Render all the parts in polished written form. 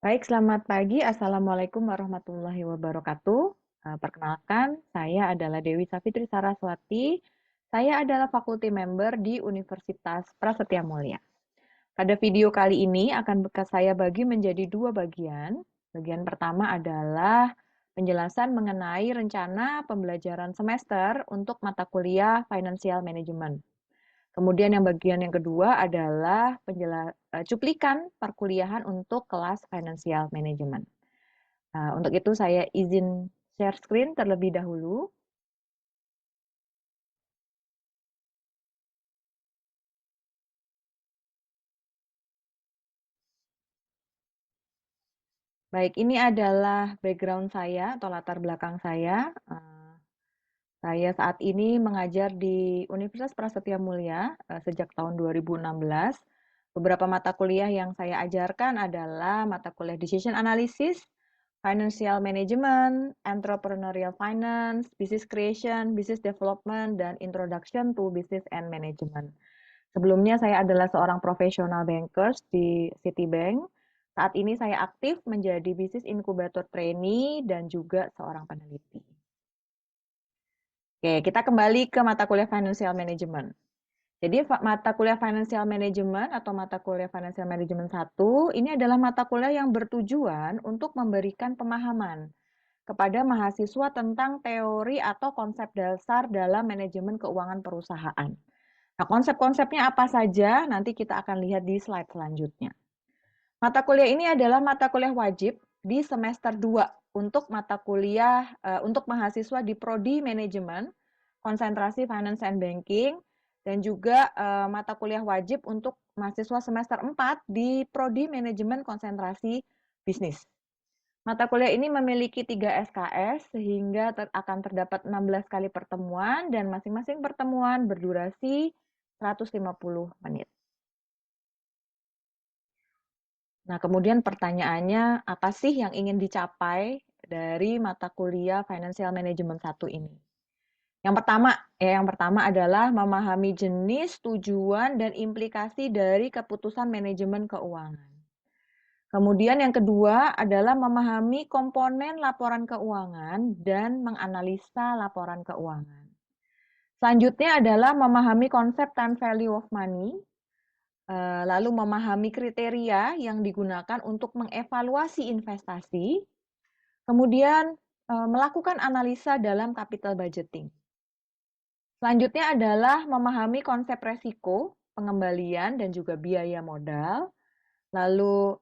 Baik, selamat pagi. Assalamualaikum warahmatullahi wabarakatuh. Perkenalkan, saya adalah Dewi Savitri Saraswati. Saya adalah faculty member di Universitas Prasetya Mulia. Pada video kali ini akan saya bagi menjadi dua bagian. Bagian pertama adalah penjelasan mengenai rencana pembelajaran semester untuk mata kuliah Financial Management. Kemudian yang bagian yang kedua adalah cuplikan perkuliahan untuk kelas Financial Management. Untuk itu saya izin share screen terlebih dahulu. Baik, ini adalah background saya atau latar belakang saya. Saya saat ini mengajar di Universitas Prasetya Mulia sejak tahun 2016. Beberapa mata kuliah yang saya ajarkan adalah mata kuliah Decision Analysis, Financial Management, Entrepreneurial Finance, Business Creation, Business Development, dan Introduction to Business and Management. Sebelumnya saya adalah seorang profesional bankers di Citibank. Saat ini saya aktif menjadi Business Incubator Trainee dan juga seorang peneliti. Oke, kita kembali ke mata kuliah Financial Management. Jadi mata kuliah Financial Management atau mata kuliah Financial Management 1 ini adalah mata kuliah yang bertujuan untuk memberikan pemahaman kepada mahasiswa tentang teori atau konsep dasar dalam manajemen keuangan perusahaan. Nah, konsep-konsepnya apa saja nanti kita akan lihat di slide selanjutnya. Mata kuliah ini adalah mata kuliah wajib di semester 2 untuk mata kuliah untuk mahasiswa di Prodi Manajemen, konsentrasi Finance and Banking, dan juga mata kuliah wajib untuk mahasiswa semester 4 di Prodi Manajemen konsentrasi Bisnis. Mata kuliah ini memiliki 3 SKS sehingga akan terdapat 16 kali pertemuan dan masing-masing pertemuan berdurasi 150 menit. Nah, kemudian pertanyaannya, apa sih yang ingin dicapai dari mata kuliah Financial Management 1 ini? Yang pertama adalah memahami jenis, tujuan, dan implikasi dari keputusan manajemen keuangan. Kemudian yang kedua adalah memahami komponen laporan keuangan dan menganalisa laporan keuangan. Selanjutnya adalah memahami konsep time value of money, lalu memahami kriteria yang digunakan untuk mengevaluasi investasi, kemudian melakukan analisa dalam capital budgeting. Selanjutnya adalah memahami konsep resiko, pengembalian, dan juga biaya modal. Lalu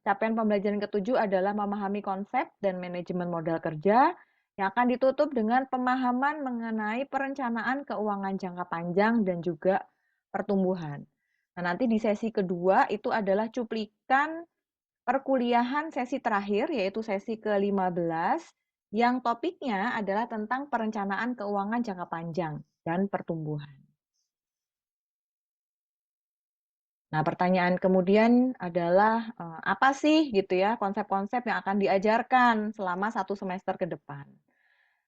capaian pembelajaran ketujuh adalah memahami konsep dan manajemen modal kerja yang akan ditutup dengan pemahaman mengenai perencanaan keuangan jangka panjang dan juga pertumbuhan. Nah, nanti di sesi kedua itu adalah cuplikan perkuliahan sesi terakhir, yaitu sesi ke-15, yang topiknya adalah tentang perencanaan keuangan jangka panjang dan pertumbuhan. Nah, pertanyaan kemudian adalah apa sih gitu ya konsep-konsep yang akan diajarkan selama 1 semester ke depan.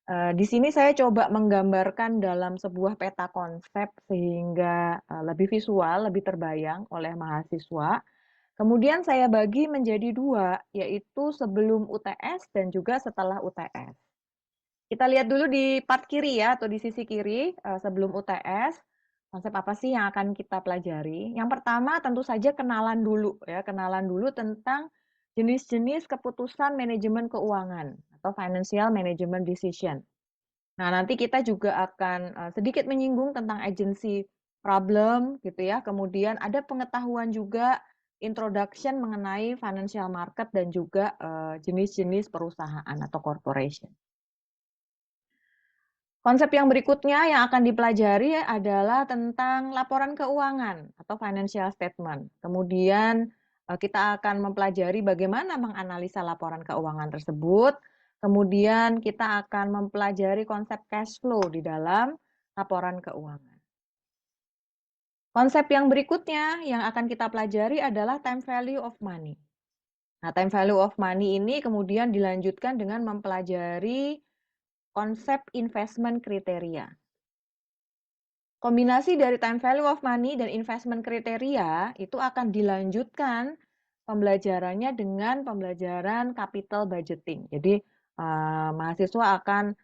Di sini saya coba menggambarkan dalam sebuah peta konsep sehingga lebih visual, lebih terbayang oleh mahasiswa. Kemudian saya bagi menjadi dua, yaitu sebelum UTS dan juga setelah UTS. Kita lihat dulu di part kiri ya, atau di sisi kiri sebelum UTS. Konsep apa sih yang akan kita pelajari? Yang pertama tentu saja kenalan dulu ya, kenalan dulu tentang jenis-jenis keputusan manajemen keuangan atau financial management decision. Nah, nanti kita juga akan sedikit menyinggung tentang agency problem gitu ya. Kemudian ada pengetahuan juga introduction mengenai financial market dan juga jenis-jenis perusahaan atau corporation. Konsep yang berikutnya yang akan dipelajari adalah tentang laporan keuangan atau financial statement. Kemudian kita akan mempelajari bagaimana menganalisa laporan keuangan tersebut. Kemudian kita akan mempelajari konsep cash flow di dalam laporan keuangan. Konsep yang berikutnya yang akan kita pelajari adalah time value of money. Nah, time value of money ini kemudian dilanjutkan dengan mempelajari konsep investment kriteria. Kombinasi dari time value of money dan investment kriteria itu akan dilanjutkan pembelajarannya dengan pembelajaran capital budgeting. Jadi, mahasiswa akan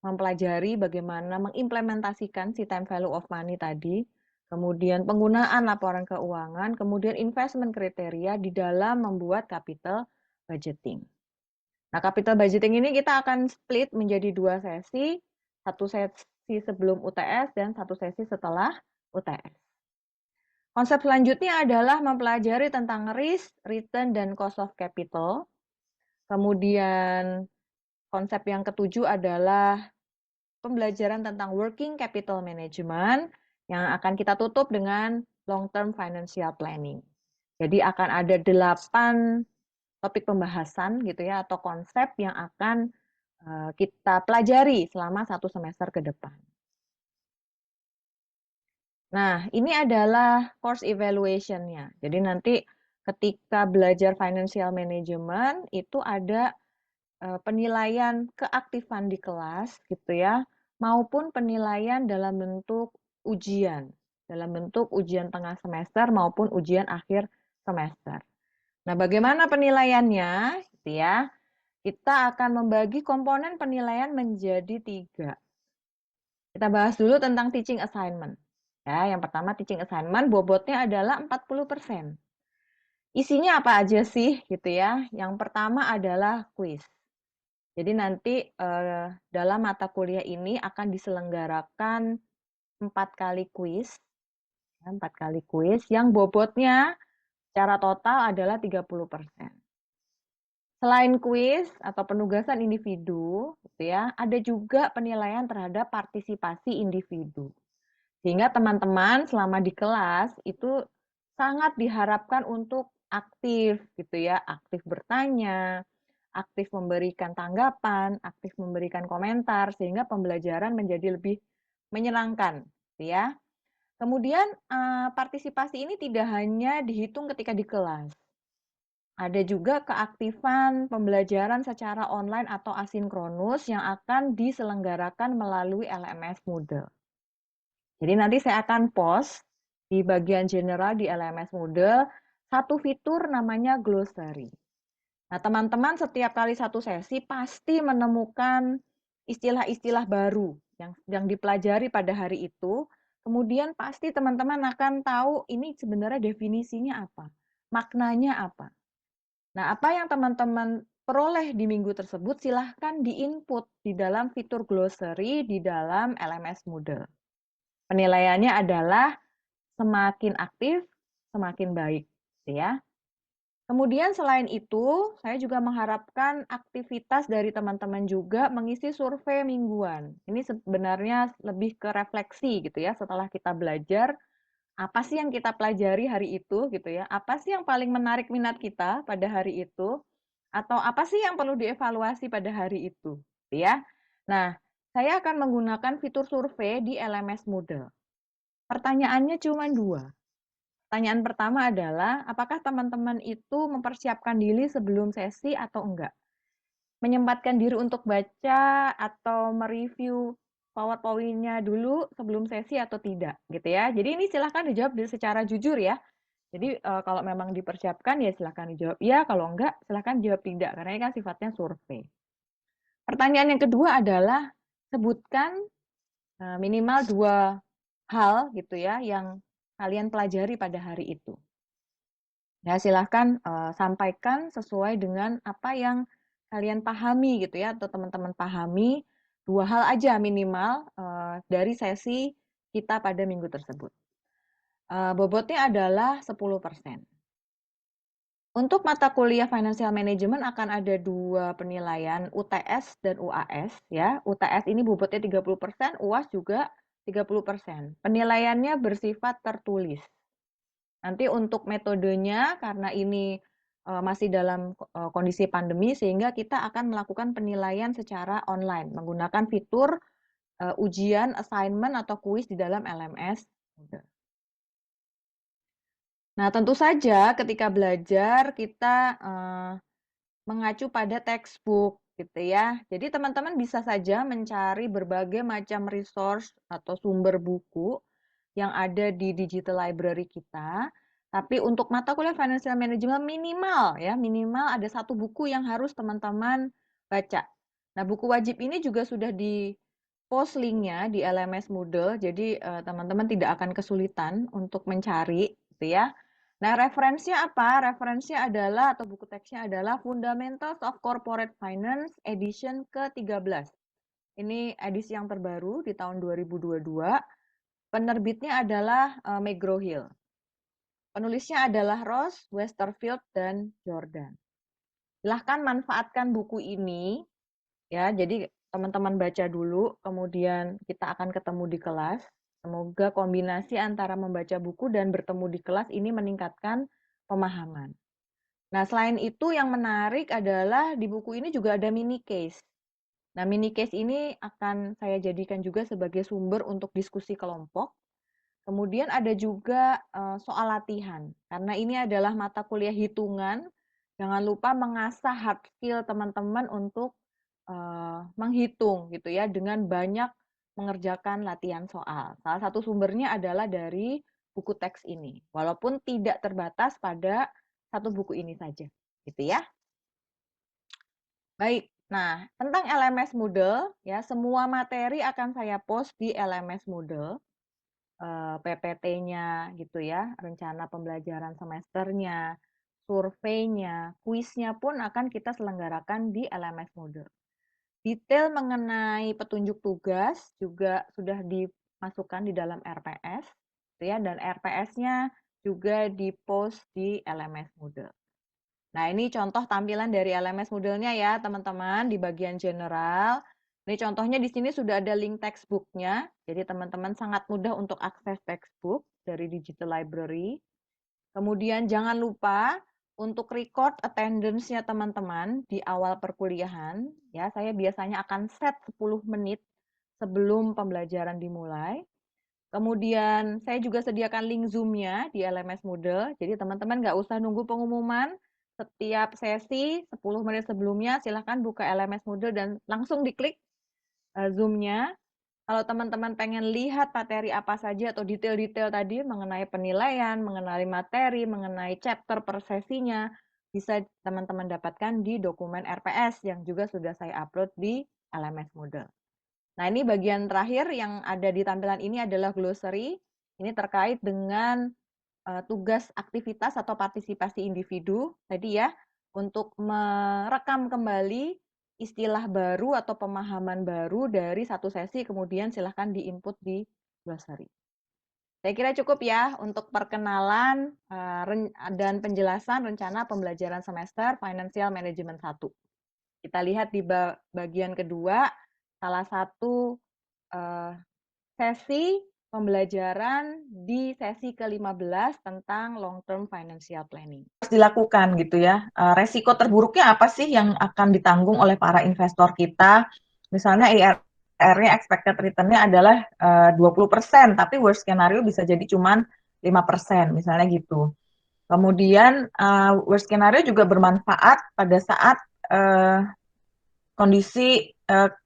mempelajari bagaimana mengimplementasikan si time value of money tadi, kemudian penggunaan laporan keuangan, kemudian investment kriteria di dalam membuat capital budgeting. Nah, capital budgeting ini kita akan split menjadi 2 sesi, 1 sesi sebelum UTS dan 1 sesi setelah UTS. Konsep selanjutnya adalah mempelajari tentang risk, return, dan cost of capital. Kemudian konsep yang ketujuh adalah pembelajaran tentang working capital management yang akan kita tutup dengan long term financial planning. Jadi akan ada 8 topik pembahasan gitu ya atau konsep yang akan kita pelajari selama 1 semester ke depan. Nah, ini adalah course evaluation-nya. Jadi nanti ketika belajar financial management itu ada penilaian keaktifan di kelas gitu ya, maupun penilaian dalam bentuk ujian, dalam bentuk ujian tengah semester maupun ujian akhir semester. Nah, bagaimana penilaiannya? Gitu ya. Kita akan membagi komponen penilaian menjadi 3. Kita bahas dulu tentang teaching assignment. Ya, yang pertama teaching assignment bobotnya adalah 40%. Isinya apa aja sih gitu ya? Yang pertama adalah kuis. Jadi nanti dalam mata kuliah ini akan diselenggarakan 4 kali kuis, 4 kali kuis yang bobotnya secara total adalah 30%. Selain kuis atau penugasan individu, gitu ya, ada juga penilaian terhadap partisipasi individu. Sehingga teman-teman selama di kelas itu sangat diharapkan untuk aktif gitu ya, aktif bertanya, aktif memberikan tanggapan, aktif memberikan komentar sehingga pembelajaran menjadi lebih menyenangkan, gitu ya. Kemudian partisipasi ini tidak hanya dihitung ketika di kelas. Ada juga keaktifan pembelajaran secara online atau asinkronus yang akan diselenggarakan melalui LMS Moodle. Jadi nanti saya akan post di bagian general di LMS Moodle satu fitur namanya glossary. Nah, teman-teman setiap kali satu sesi pasti menemukan istilah-istilah baru yang dipelajari pada hari itu. Kemudian pasti teman-teman akan tahu ini sebenarnya definisinya apa, maknanya apa. Nah, apa yang teman-teman peroleh di minggu tersebut silahkan di-input di dalam fitur glossary di dalam LMS Moodle. Penilaiannya adalah semakin aktif, semakin baik, ya. Kemudian selain itu, saya juga mengharapkan aktivitas dari teman-teman juga mengisi survei mingguan. Ini sebenarnya lebih ke refleksi gitu ya, setelah kita belajar, apa sih yang kita pelajari hari itu gitu ya, apa sih yang paling menarik minat kita pada hari itu, atau apa sih yang perlu dievaluasi pada hari itu, gitu ya. Nah, saya akan menggunakan fitur survei di LMS Moodle. Pertanyaannya cuma 2. Pertanyaan pertama adalah, apakah teman-teman itu mempersiapkan diri sebelum sesi atau enggak? Menyempatkan diri untuk baca atau mereview PowerPoint-nya dulu sebelum sesi atau tidak, gitu ya. Jadi ini silahkan dijawab secara jujur ya. Jadi kalau memang dipersiapkan ya silahkan dijawab iya, kalau enggak silahkan jawab tidak, karena ini kan sifatnya survei. Pertanyaan yang kedua adalah, sebutkan minimal 2 hal gitu ya yang kalian pelajari pada hari itu. Ya, silahkan sampaikan sesuai dengan apa yang kalian pahami gitu ya, atau teman-teman pahami, 2 hal aja minimal dari sesi kita pada minggu tersebut. Bobotnya adalah 10%. Untuk mata kuliah Financial Management akan ada 2 penilaian, UTS dan UAS ya. UTS ini bobotnya 30%, UAS juga 30%. Penilaiannya bersifat tertulis. Nanti untuk metodenya karena ini masih dalam kondisi pandemi sehingga kita akan melakukan penilaian secara online menggunakan fitur ujian, assignment atau kuis di dalam LMS. Nah, tentu saja ketika belajar kita mengacu pada textbook gitu ya. Jadi teman-teman bisa saja mencari berbagai macam resource atau sumber buku yang ada di digital library kita. Tapi untuk mata kuliah financial management minimal ya, minimal ada 1 buku yang harus teman-teman baca. Nah, buku wajib ini juga sudah di-post link-nya di LMS Moodle, jadi teman-teman tidak akan kesulitan untuk mencari, gitu ya. Nah, referensinya apa? Referensinya adalah atau buku teksnya adalah Fundamentals of Corporate Finance edition ke-13. Ini edisi yang terbaru di tahun 2022. Penerbitnya adalah McGraw-Hill. Penulisnya adalah Ross, Westerfield, dan Jordan. Silahkan manfaatkan buku ini, ya. Jadi teman-teman baca dulu, kemudian kita akan ketemu di kelas. Semoga kombinasi antara membaca buku dan bertemu di kelas ini meningkatkan pemahaman. Nah, selain itu yang menarik adalah di buku ini juga ada mini case. Nah, mini case ini akan saya jadikan juga sebagai sumber untuk diskusi kelompok. Kemudian ada juga soal latihan, karena ini adalah mata kuliah hitungan, jangan lupa mengasah hard skill teman-teman untuk menghitung gitu ya, dengan banyak mengerjakan latihan soal. Salah satu sumbernya adalah dari buku teks ini, walaupun tidak terbatas pada satu buku ini saja, gitu ya. Baik, nah tentang LMS Moodle ya, semua materi akan saya post di LMS Moodle. PPT-nya gitu ya, rencana pembelajaran semesternya, surveinya, kuisnya pun akan kita selenggarakan di LMS Moodle. Detail mengenai petunjuk tugas juga sudah dimasukkan di dalam RPS, gitu ya, dan RPS-nya juga di-post di LMS Moodle. Nah, ini contoh tampilan dari LMS Moodle-nya ya, teman-teman, di bagian general. Ini contohnya di sini sudah ada link textbook-nya, jadi teman-teman sangat mudah untuk akses textbook dari Digital Library. Kemudian jangan lupa untuk record attendance-nya teman-teman di awal perkuliahan. Ya, saya biasanya akan set 10 menit sebelum pembelajaran dimulai. Kemudian saya juga sediakan link Zoom-nya di LMS Moodle, jadi teman-teman nggak usah nunggu pengumuman. Setiap sesi 10 menit sebelumnya silahkan buka LMS Moodle dan langsung diklik Zoom-nya. Kalau teman-teman pengen lihat materi apa saja atau detail-detail tadi mengenai penilaian, mengenai materi, mengenai chapter per sesinya, bisa teman-teman dapatkan di dokumen RPS yang juga sudah saya upload di LMS Moodle. Nah, ini bagian terakhir yang ada di tampilan ini adalah glossary. Ini terkait dengan tugas aktivitas atau partisipasi individu tadi ya, untuk merekam kembali istilah baru atau pemahaman baru dari satu sesi, kemudian silahkan di-input di glossary. Saya kira cukup ya untuk perkenalan dan penjelasan rencana pembelajaran semester Financial Management 1. Kita lihat di bagian kedua, salah satu sesi pembelajaran di sesi ke-15 tentang long term financial planning. Harus dilakukan gitu ya. Resiko terburuknya apa sih yang akan ditanggung oleh para investor kita? Misalnya IRR-nya expected return-nya adalah 20%, tapi worst scenario bisa jadi cuma 5%, misalnya gitu. Kemudian worst scenario juga bermanfaat pada saat kondisi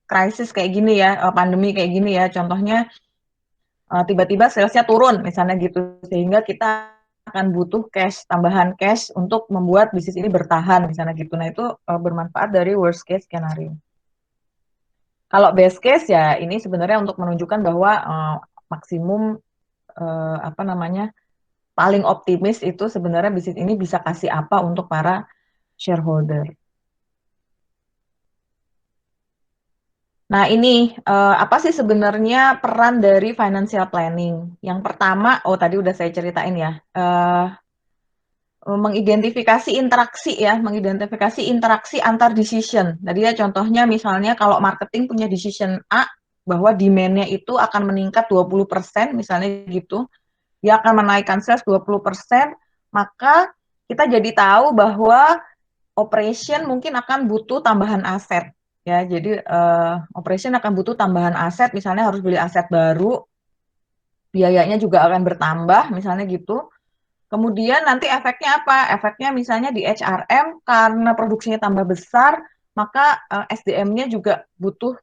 krisis kayak gini ya, pandemi kayak gini ya. Contohnya tiba-tiba salesnya turun misalnya gitu, sehingga kita akan butuh cash, tambahan cash untuk membuat bisnis ini bertahan misalnya gitu. Nah, itu bermanfaat dari worst case scenario. Kalau best case ya ini sebenarnya untuk menunjukkan bahwa maksimum apa namanya, paling optimis itu sebenarnya bisnis ini bisa kasih apa untuk para shareholder. Nah, ini apa sih sebenarnya peran dari financial planning? Yang pertama, tadi udah saya ceritain ya, mengidentifikasi interaksi ya, mengidentifikasi interaksi antar decision. Tadi ya contohnya misalnya kalau marketing punya decision A, bahwa demand-nya itu akan meningkat 20%, misalnya gitu, dia akan menaikkan sales 20%, maka kita jadi tahu bahwa operation mungkin akan butuh tambahan aset. Ya, jadi operation akan butuh tambahan aset, misalnya harus beli aset baru, biayanya juga akan bertambah, misalnya gitu. Kemudian nanti efeknya apa? Efeknya misalnya di HRM karena produksinya tambah besar, maka SDM-nya juga butuh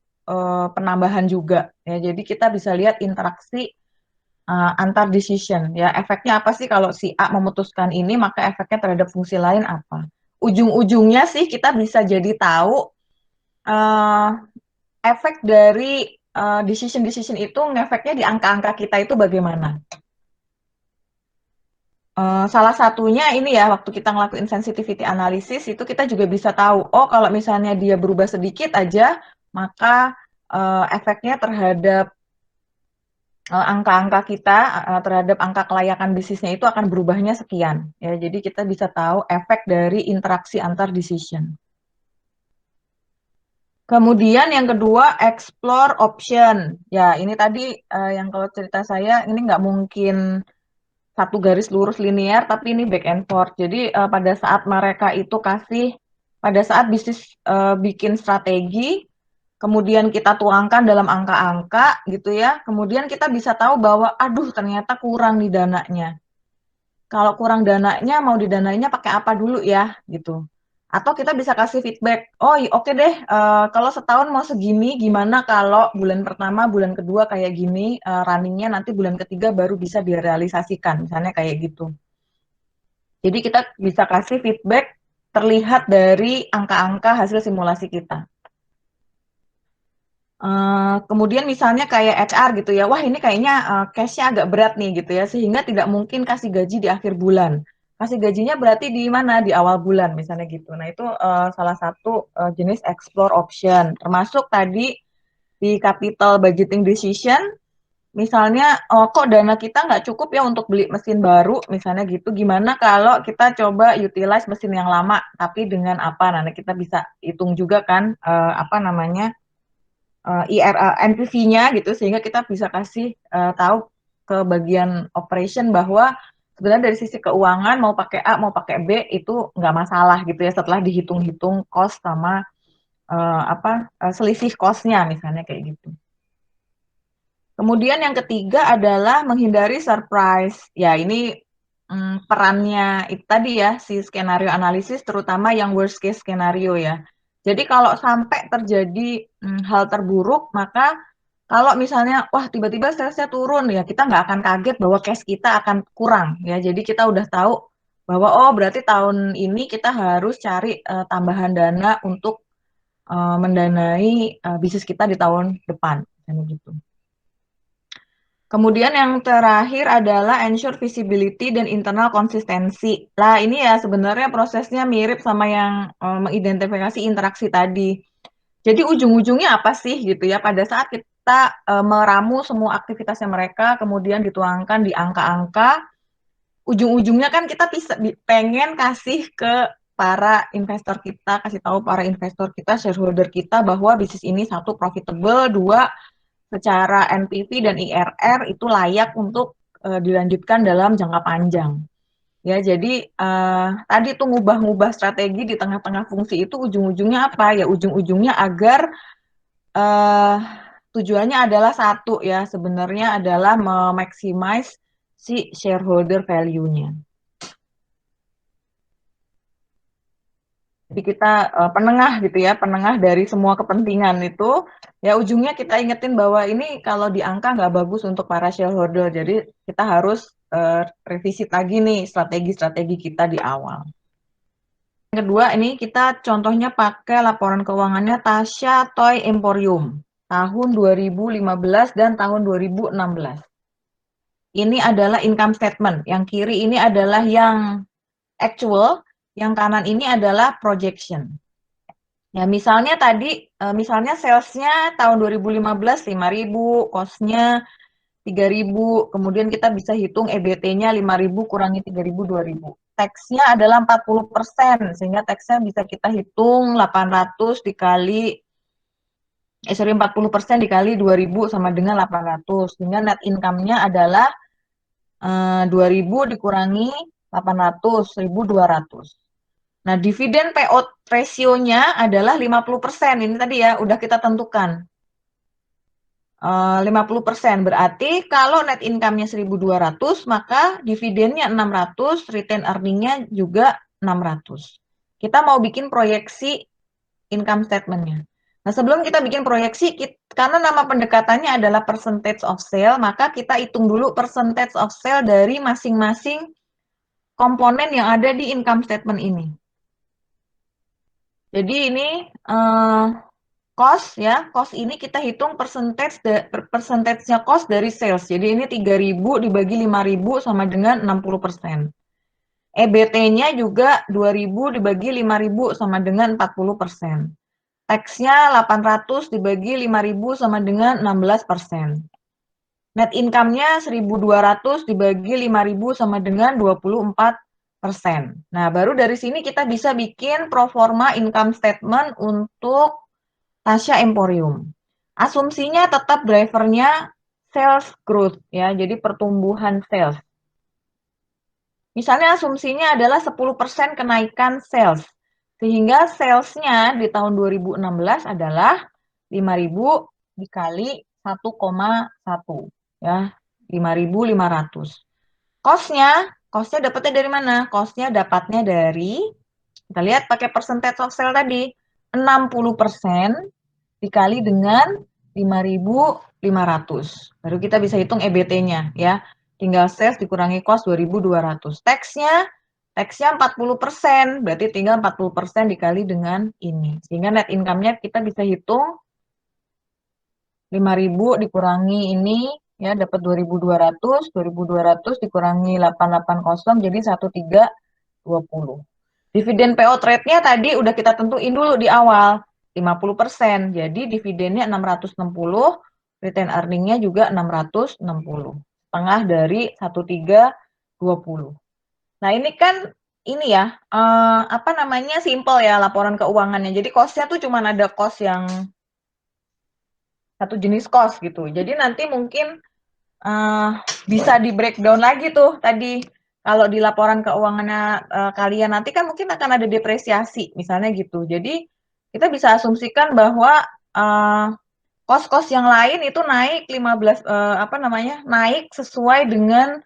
penambahan juga. Ya, jadi kita bisa lihat interaksi antar decision ya. Efeknya apa sih kalau si A memutuskan ini, maka efeknya terhadap fungsi lain apa? Ujung-ujungnya sih kita bisa jadi tahu uh, efek dari decision-decision itu ngefeknya di angka-angka kita itu bagaimana. Salah satunya ini ya, waktu kita ngelakuin sensitivity analysis itu kita juga bisa tahu, oh kalau misalnya dia berubah sedikit aja, maka efeknya terhadap angka-angka kita, terhadap angka kelayakan bisnisnya itu akan berubahnya sekian. Ya, jadi kita bisa tahu efek dari interaksi antar decision. Kemudian yang kedua, explore option. Ya, ini tadi yang kalau cerita saya, ini nggak mungkin satu garis lurus linear, tapi ini back and forth. Jadi pada saat mereka itu pada saat bisnis bikin strategi, kemudian kita tuangkan dalam angka-angka gitu ya, kemudian kita bisa tahu bahwa, aduh ternyata kurang di dananya. Kalau kurang dananya, mau didanainya pakai apa dulu ya, gitu. Atau kita bisa kasih feedback, oh oke deh, kalau setahun mau segini, gimana kalau bulan pertama, bulan kedua kayak gini, runningnya nanti bulan ketiga baru bisa direalisasikan, misalnya kayak gitu. Jadi kita bisa kasih feedback terlihat dari angka-angka hasil simulasi kita. Kemudian misalnya kayak HR gitu ya, wah ini kayaknya cash-nya agak berat nih gitu ya, sehingga tidak mungkin kasih gaji di akhir bulan. Kasih gajinya berarti di mana? Di awal bulan misalnya gitu. Nah itu salah satu jenis explore option. Termasuk tadi di capital budgeting decision, misalnya kok dana kita nggak cukup ya untuk beli mesin baru, misalnya gitu. Gimana kalau kita coba utilize mesin yang lama, tapi dengan apa? Nah kita bisa hitung juga kan apa namanya? NPV-nya gitu sehingga kita bisa kasih tahu ke bagian operation bahwa sebenarnya dari sisi keuangan mau pakai A mau pakai B itu nggak masalah gitu ya setelah dihitung-hitung cost sama selisih cost-nya misalnya kayak gitu. Kemudian yang ketiga adalah menghindari surprise. Ya, ini perannya itu tadi ya, si skenario analisis, terutama yang worst case skenario ya. Jadi kalau sampai terjadi hal terburuk, maka kalau misalnya, wah tiba-tiba salesnya turun, ya kita nggak akan kaget bahwa cash kita akan kurang. Ya, jadi kita udah tahu bahwa, oh berarti tahun ini kita harus cari tambahan dana untuk mendanai bisnis kita di tahun depan. Gitu. Kemudian yang terakhir adalah ensure visibility dan internal konsistensi. Lah ini ya sebenarnya prosesnya mirip sama yang mengidentifikasi interaksi tadi. Jadi ujung-ujungnya apa sih gitu ya pada saat kita meramu semua aktivitasnya mereka kemudian dituangkan di angka-angka, ujung-ujungnya kan kita bisa pengen kasih ke para investor kita, kasih tahu para investor kita, shareholder kita bahwa bisnis ini satu profitable, dua secara NPV dan IRR itu layak untuk dilanjutkan dalam jangka panjang. Ya, jadi tadi tuh ngubah-ngubah strategi di tengah-tengah fungsi itu ujung-ujungnya apa? Ya, ujung-ujungnya agar uh, tujuannya adalah satu ya, sebenarnya adalah memaximize si shareholder value-nya. Jadi kita penengah gitu ya, penengah dari semua kepentingan itu, ya ujungnya kita ingetin bahwa ini kalau di angka nggak bagus untuk para shareholder, jadi kita harus revisit lagi nih strategi-strategi kita di awal. Yang kedua ini kita contohnya pakai laporan keuangannya Tasya Toy Emporium tahun 2015 dan tahun 2016. Ini adalah income statement, yang kiri ini adalah yang actual, yang kanan ini adalah projection. Ya, misalnya tadi, misalnya salesnya tahun 2015 5.000, cost-nya 3.000, kemudian kita bisa hitung EBT-nya 5.000 kurangi 3.000, 2.000. Tax-nya adalah 40%, sehingga tax-nya bisa kita hitung 800 dikali, 40% dikali 2.000 sama dengan 800, sehingga net income-nya adalah 2.000 dikurangi 800, 1.200. Nah, dividen payout ratio-nya adalah 50%. Ini tadi ya, udah kita tentukan. 50%. Berarti kalau net income-nya 1.200, maka dividennya 600, retain earning-nya juga 600. Kita mau bikin proyeksi income statement-nya. Nah, sebelum kita bikin proyeksi, karena nama pendekatannya adalah percentage of sale, maka kita hitung dulu percentage of sale dari masing-masing komponen yang ada di income statement ini. Jadi ini cost ya, cost ini kita hitung percentage-nya cost dari sales. Jadi ini 3.000 dibagi 5.000 sama dengan 60%. EBT-nya juga 2.000 dibagi 5.000 sama dengan 40%. Tax-nya 800 dibagi 5.000 sama dengan 16%. Net income-nya 1.200 dibagi 5.000 sama dengan 24%. Nah, baru dari sini kita bisa bikin pro forma income statement untuk Tasya Emporium. Asumsinya tetap drivernya sales growth ya, jadi pertumbuhan sales. Misalnya asumsinya adalah 10% kenaikan sales. Sehingga salesnya di tahun 2016 adalah 5.000 dikali 1,1 ya, 5.500. Cost-nya dapatnya dari mana? Cost-nya dapatnya dari, kita lihat pakai percentage of sale tadi, 60% dikali dengan 5.500. Baru kita bisa hitung EBT-nya ya. Tinggal sales dikurangi cost 2.200. Tax-nya 40%, berarti tinggal 40% dikali dengan ini. Sehingga net income-nya kita bisa hitung 5.000 dikurangi ini ya, dapat 2.200, 2.200 dikurangi 880 jadi 1.320. Dividen payout rate-nya tadi udah kita tentuin dulu di awal, 50%. Jadi dividennya 660, return earning-nya juga 660. Setengah dari 1.320. Nah, ini kan ini ya, apa namanya, simple ya laporan keuangannya. Jadi cost-nya tuh cuma ada cost yang satu jenis cost gitu. Jadi nanti mungkin bisa di breakdown lagi tuh tadi. Kalau di laporan keuangannya kalian nanti kan mungkin akan ada depresiasi, misalnya gitu. Jadi kita bisa asumsikan bahwa kos-kos yang lain itu naik 15 apa namanya? Naik sesuai dengan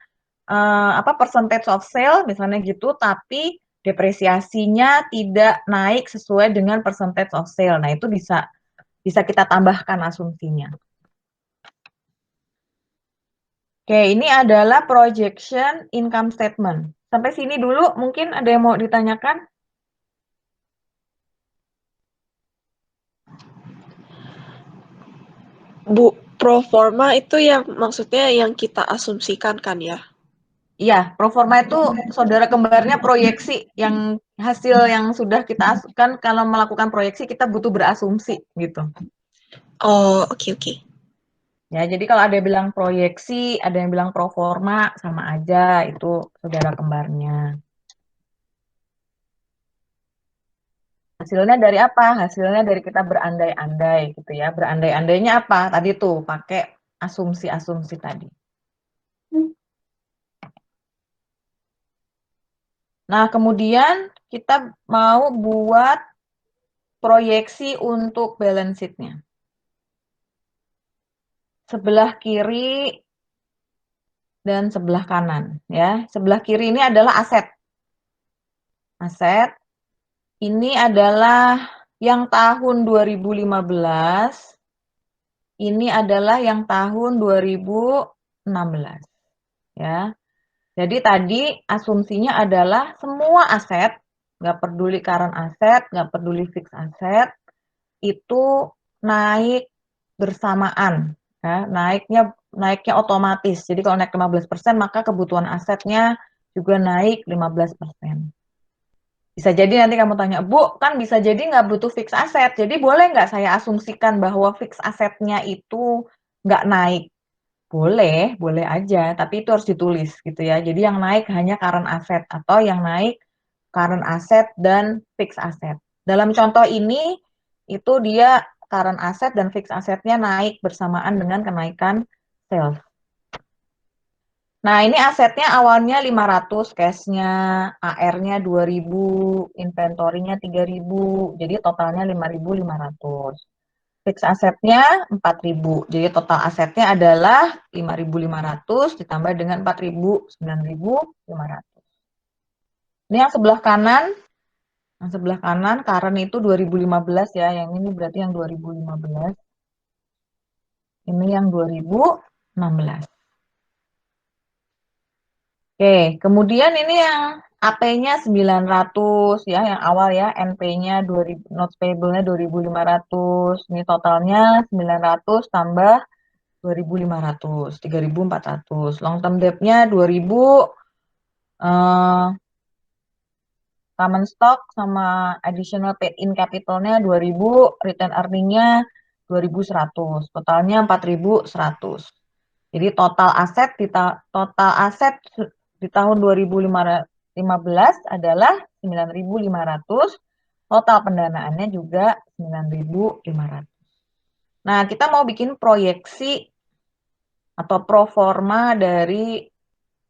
apa percentage of sale misalnya gitu, tapi depresiasinya tidak naik sesuai dengan percentage of sale. Nah, itu bisa kita tambahkan asumsinya. Oke, ini adalah projection income statement. Sampai sini dulu, mungkin ada yang mau ditanyakan? Bu, pro forma itu yang maksudnya yang kita asumsikan kan ya? Iya, pro forma itu saudara kembarnya proyeksi yang hasil yang sudah kita kan kalau melakukan proyeksi kita butuh berasumsi gitu. Oh, oke. Ya, jadi kalau ada yang bilang proyeksi, ada yang bilang pro forma, sama aja itu saudara kembarnya. Hasilnya dari apa? Hasilnya dari kita berandai-andai gitu ya. Berandai-andainya apa? Tadi tuh pakai asumsi-asumsi tadi. Nah, kemudian kita mau buat proyeksi untuk balance sheet-nya. Sebelah kiri dan sebelah kanan ya. Sebelah kiri ini adalah aset. Aset ini adalah yang tahun 2015, ini adalah yang tahun 2016 ya. Jadi tadi asumsinya adalah semua aset, nggak peduli current aset, nggak peduli fixed aset, itu naik bersamaan, ya, naiknya otomatis. Jadi kalau naik 15%, maka kebutuhan asetnya juga naik 15%. Bisa jadi nanti kamu tanya, Bu, kan bisa jadi nggak butuh fixed aset, jadi boleh nggak saya asumsikan bahwa fixed asetnya itu nggak naik? Boleh aja, tapi itu harus ditulis gitu ya. Jadi yang naik hanya current asset atau yang naik current asset dan fixed asset. Dalam contoh ini, itu dia current asset dan fixed assetnya naik bersamaan dengan kenaikan sales. Nah, ini asetnya awalnya 500, cash-nya, AR-nya 2.000, inventory-nya 3.000, jadi totalnya 5.500. Fix asetnya 4.000. Jadi total asetnya adalah 5.500 ditambah dengan 4.000, 9.500. Ini yang sebelah kanan Yang sebelah kanan, current itu 2015 ya. Yang ini berarti yang 2015. Ini yang 2016. Oke, kemudian ini yang AP-nya 900 ya, yang awal ya, NP-nya 2000, notes payable-nya 2.500. Ini totalnya 900 tambah 2.500, 3.400. Long term debt-nya 2.000, eh, common stock sama additional paid in capital-nya 2.000, return earning-nya 2.100. Totalnya 4.100. Jadi total aset di tahun 2015 adalah 9.500, total pendanaannya juga 9.500. Nah, kita mau bikin proyeksi atau pro forma dari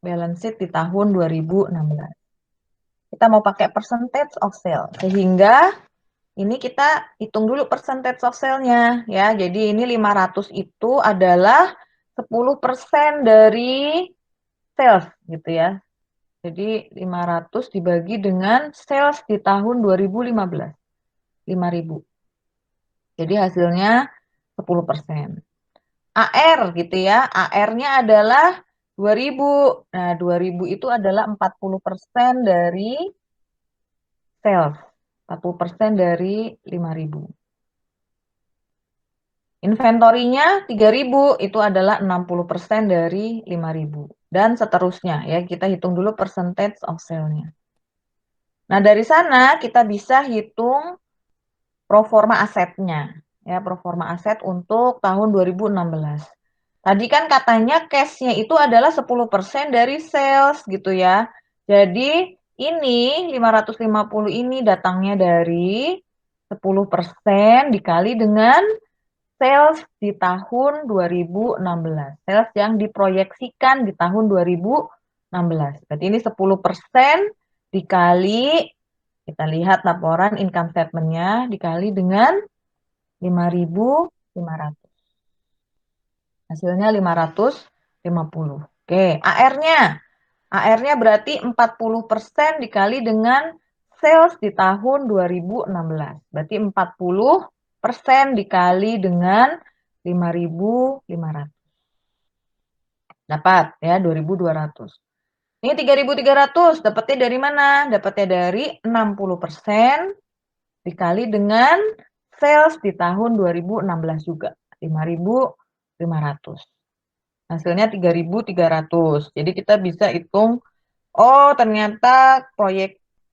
balance sheet di tahun 2016. Kita mau pakai percentage of sale, sehingga ini kita hitung dulu percentage of sale-nya ya. Jadi ini 500 itu adalah 10% dari sales gitu ya. Jadi 500 dibagi dengan sales di tahun 2015. 5.000. Jadi hasilnya 10%. AR gitu ya. AR-nya adalah 2.000. Nah, 2.000 itu adalah 40% dari sales. 40% dari 5.000. Inventorinya 3.000 itu adalah 60% dari 5.000. Dan seterusnya ya, kita hitung dulu percentage of sale-nya. Nah, dari sana kita bisa hitung pro forma asetnya. Ya, pro forma aset untuk tahun 2016. Tadi kan katanya cash-nya itu adalah 10% dari sales gitu ya. Jadi ini 550 ini datangnya dari 10% dikali dengan sales di tahun 2016. Sales yang diproyeksikan di tahun 2016. Berarti ini 10% dikali, kita lihat laporan income statement-nya, dikali dengan 5.500. Hasilnya 550. Oke, AR-nya. AR-nya berarti 40% dikali dengan sales di tahun 2016. Berarti 40% dikali dengan 5.500. Dapat ya 2.200. Ini 3.300. Dapatnya dari mana? Dapatnya dari 60% dikali dengan sales di tahun 2016 juga. 5.500. Hasilnya 3.300. Jadi kita bisa hitung, oh ternyata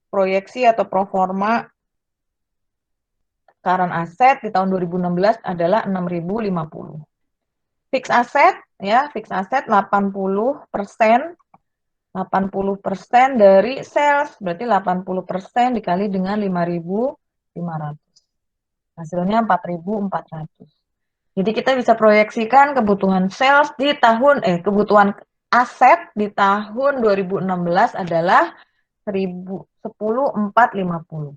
proyeksi atau proforma current asset di tahun 2016 adalah 6.050. Fixed asset ya, fixed asset 80%. 80% dari sales, berarti 80% dikali dengan 5.500. Hasilnya 4.400. Jadi kita bisa proyeksikan kebutuhan sales di kebutuhan aset di tahun 2016 adalah 10.450.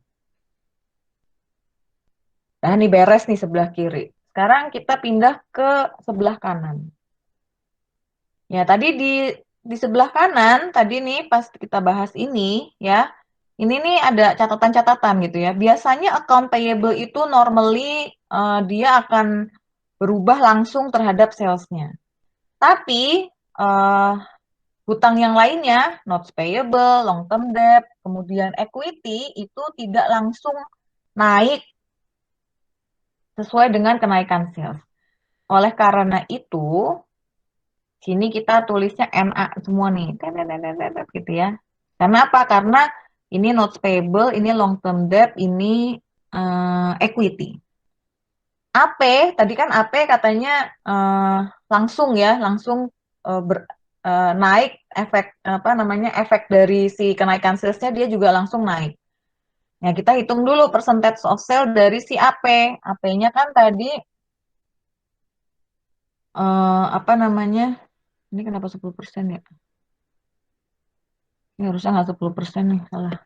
Nah, ini beres nih sebelah kiri. Sekarang kita pindah ke sebelah kanan. Ya, tadi di sebelah kanan, tadi nih pas kita bahas ini, ya, ini nih ada catatan-catatan gitu ya. Biasanya account payable itu normally dia akan berubah langsung terhadap salesnya. Tapi eh, hutang yang lainnya, notes payable, long term debt, kemudian equity itu tidak langsung naik sesuai dengan kenaikan sales. Oleh karena itu, sini kita tulisnya NA semua nih, tetetetetet gitu ya. Karena apa? Karena ini notes payable, ini long term debt, ini equity. AP, tadi kan AP katanya langsung ya, langsung naik efek apa namanya efek dari si kenaikan salesnya dia juga langsung naik. Nah, kita hitung dulu percentage of sale dari si AP. AP-nya kan tadi apa namanya? Ini kenapa 10% ya? Ini harusnya nggak 10% nih, salah.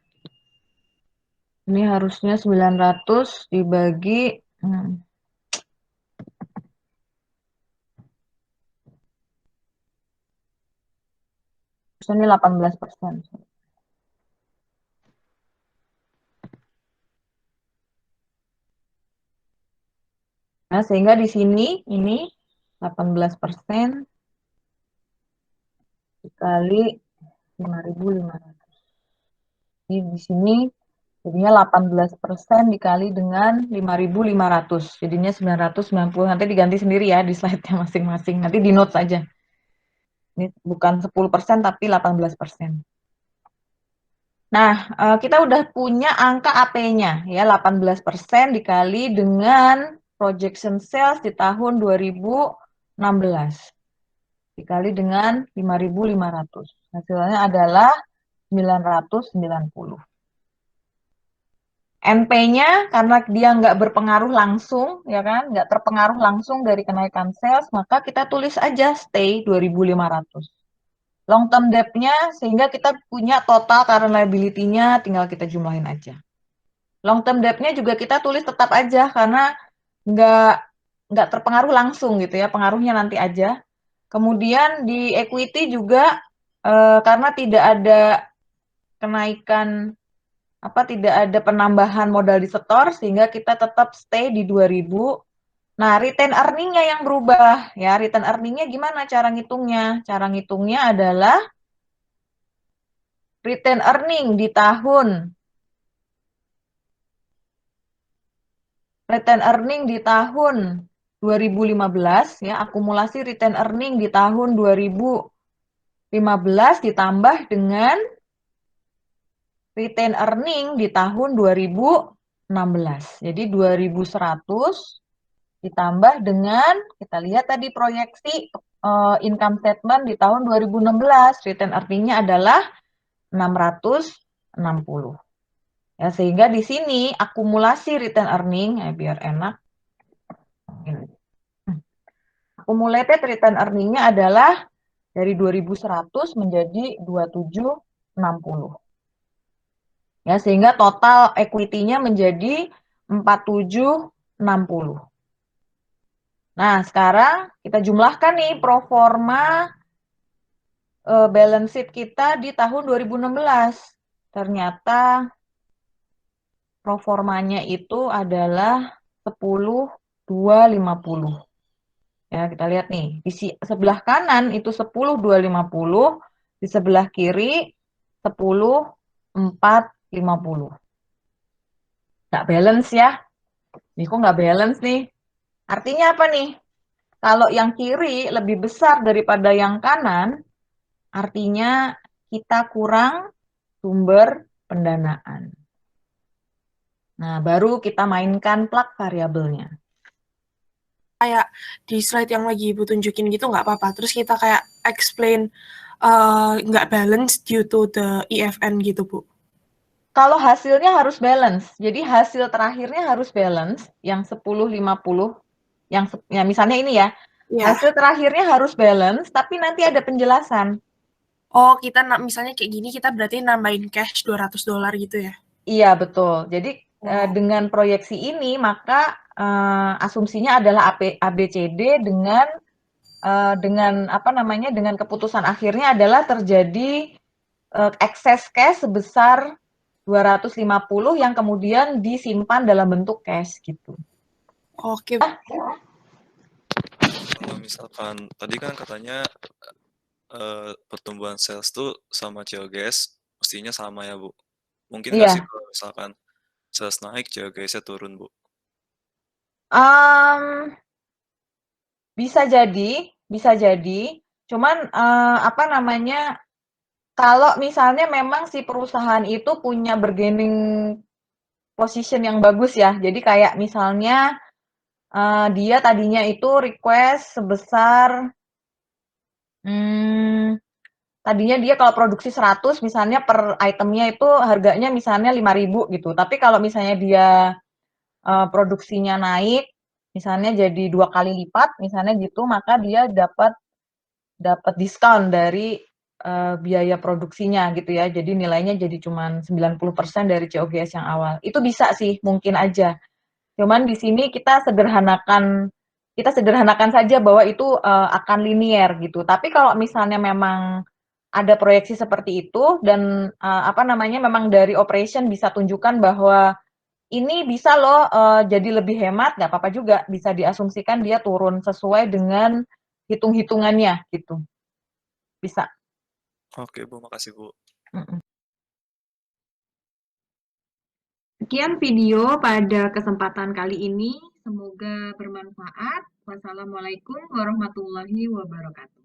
Ini harusnya 900 dibagi ini 18%. Nah, sehingga di sini ini 18% dikali 5.500. Jadi di sini jadinya 18% dikali dengan 5.500. Jadinya 990. Nanti diganti sendiri ya di slide-nya masing-masing. Nanti di notes aja. Ini bukan 10% tapi 18%. Nah, kita udah punya angka AP-nya ya, 18% dikali dengan projection sales di tahun 2016 dikali dengan 5.500. Hasilnya adalah 990. NP-nya karena dia nggak berpengaruh langsung, ya kan, nggak terpengaruh langsung dari kenaikan sales, maka kita tulis aja stay 2.500. Long term debt-nya sehingga kita punya total current liability-nya, tinggal kita jumlahin aja. Long term debt-nya juga kita tulis tetap aja karena nggak nggak terpengaruh langsung gitu ya, pengaruhnya nanti aja. Kemudian di equity juga karena tidak ada kenaikan tidak ada penambahan modal di setor sehingga kita tetap stay di 2000. Nah, retain earning-nya yang berubah ya. Retain earning-nya gimana cara ngitungnya? Cara ngitungnya adalah retain earning di tahun 2015 ya, akumulasi retain earning di tahun 2015 ditambah dengan retain earning di tahun 2016. Jadi 2100 ditambah dengan, kita lihat tadi proyeksi income statement di tahun 2016, retain earning-nya adalah 660. Ya, sehingga di sini akumulasi retain earning, biar enak, accumulated return earning-nya adalah dari 2100 menjadi 2760. Ya, sehingga total equity-nya menjadi 4760. Nah, sekarang kita jumlahkan nih pro forma balance sheet kita di tahun 2016. Ternyata pro formanya itu adalah 10.250. Ya, kita lihat nih. Di sebelah kanan itu 10.250, di sebelah kiri 10.450. Nggak balance ya. Ini kok nggak balance nih? Artinya apa nih? Kalau yang kiri lebih besar daripada yang kanan, artinya kita kurang sumber pendanaan. Nah, baru kita mainkan plug variabelnya. Kayak di slide yang lagi Ibu tunjukin gitu nggak apa-apa. Terus kita kayak explain nggak balance due to the EFN gitu, Bu. Kalau hasilnya harus balance. Jadi hasil terakhirnya harus balance, yang 10.50, yang ya misalnya ini ya. Ya. Hasil terakhirnya harus balance, tapi nanti ada penjelasan. Oh, kita misalnya kayak gini, kita berarti nambahin cash $200 gitu ya? Iya, betul. Jadi dengan proyeksi ini, maka asumsinya adalah ABCD dengan keputusan akhirnya adalah terjadi excess cash sebesar 250 yang kemudian disimpan dalam bentuk cash gitu. Oke. Kalau misalkan tadi kan katanya pertumbuhan sales tuh sama COGS mestinya sama ya, Bu. Mungkin nggak sih kalau misalkan sales naik, COGS-nya turun, Bu? Bisa jadi. Cuman kalau misalnya memang si perusahaan itu punya bargaining position yang bagus ya. Jadi kayak misalnya dia tadinya itu request sebesar tadinya dia kalau produksi 100 misalnya per itemnya itu harganya misalnya 5.000 gitu. Tapi kalau misalnya dia produksinya naik misalnya jadi 2 kali lipat misalnya gitu, maka dia dapat diskon dari biaya produksinya gitu ya. Jadi nilainya jadi cuma 90% dari COGS yang awal. Itu bisa sih, mungkin aja. Cuman di sini kita sederhanakan saja bahwa itu akan linier gitu. Tapi kalau misalnya memang ada proyeksi seperti itu dan memang dari operation bisa tunjukkan bahwa ini bisa loh jadi lebih hemat, nggak apa-apa juga, bisa diasumsikan dia turun sesuai dengan hitung-hitungannya gitu. Bisa. Oke Bu, makasih Bu. Sekian video pada kesempatan kali ini, semoga bermanfaat. Wassalamualaikum warahmatullahi wabarakatuh.